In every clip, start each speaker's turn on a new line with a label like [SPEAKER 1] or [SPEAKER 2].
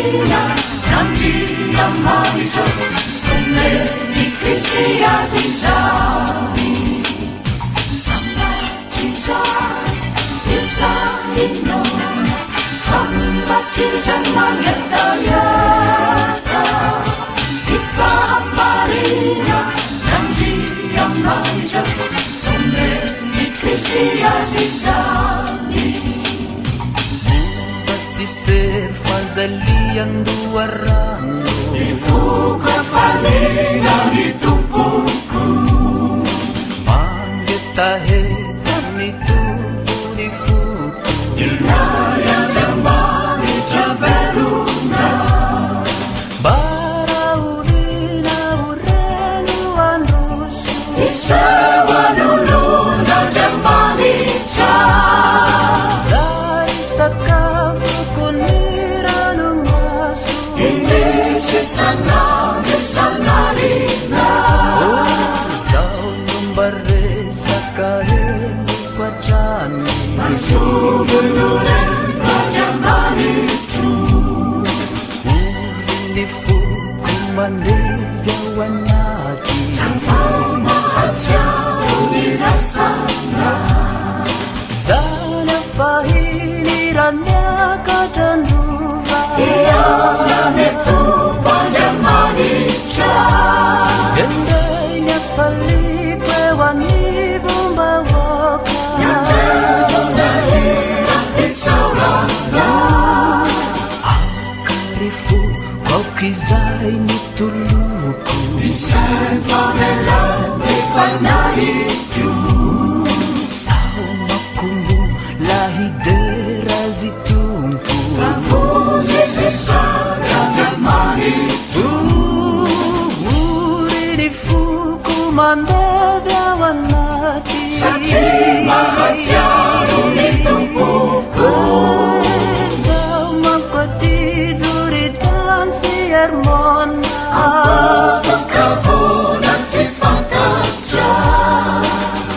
[SPEAKER 1] Marina, nandiam marito, come di Cristi asisami. Samba Cesar, Isaino, Samba Cesar mangetayata, Ifa Marina, nandiam marito, come di Cristi asisami.
[SPEAKER 2] Si serfazalian dua rango
[SPEAKER 1] Di fuga falina di tumpuku,
[SPEAKER 2] manggetahe kami tumpu di fuku
[SPEAKER 1] Inaya damani traveluna,
[SPEAKER 2] Baraurina urenu anusu
[SPEAKER 1] Isewa nuluna damani cha,
[SPEAKER 2] Zai sakafu kunira numasu
[SPEAKER 1] Inisi sana misanarina,
[SPEAKER 2] Zau numbare sakarenu kwachani
[SPEAKER 1] Masuvunure na damani tu,
[SPEAKER 2] Di fuku manega wanaki
[SPEAKER 1] Fama hatia unirasana,
[SPEAKER 2] Sana pahiniranya katanduva
[SPEAKER 1] Iyana metupa damani cha,
[SPEAKER 2] Gendanya palikwe wanibumba waka Akarifu kwa ukizai nituluku Sao makumbu lahidera zitumpu Uri di fuku mandevya wanati Sama kwa tiduri dansi hermona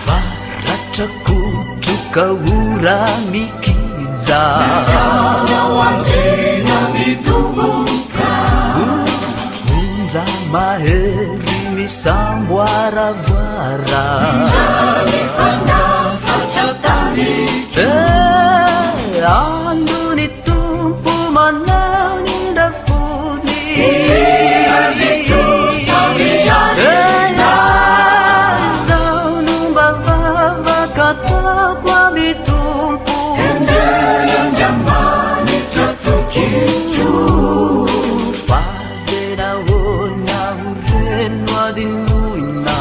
[SPEAKER 2] Varachaku tukawura mikiza Unza maheri misambwara-vara Anduni tumpu manani dafuni Saunu bava kata kwa bitumpu Padera wona urenwa dinuina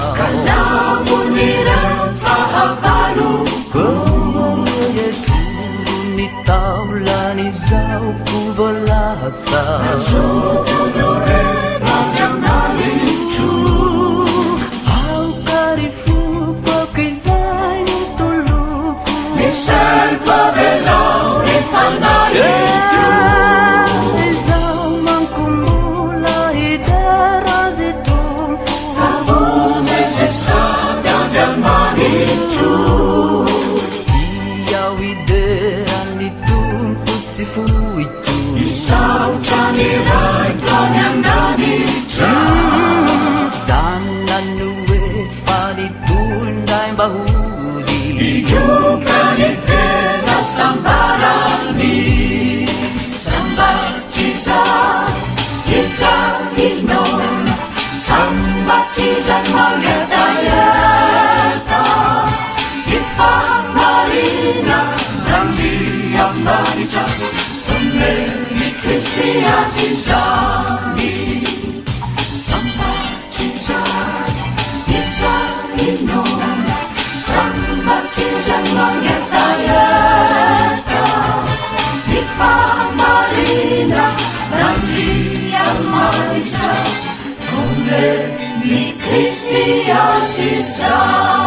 [SPEAKER 2] Ni taula ni zau kuvolatsa Au karifu kwa kizai ni tuluku Zau mangkumula hidera zitumpu Iya widera ni tumput si fuitu Sana nuwe fadi tunday bahudi
[SPEAKER 1] Sambarani, Samba Cesar, Isaino, Samba Cesar mangetayata, Ifa Marina, Nandia Marita, Fumeni Cristi asisami, Samba Cesar, Isaino, Samba Cesar mangetayata, Ifa Marina, Nandia Marita, Fumeni Cristi asisami.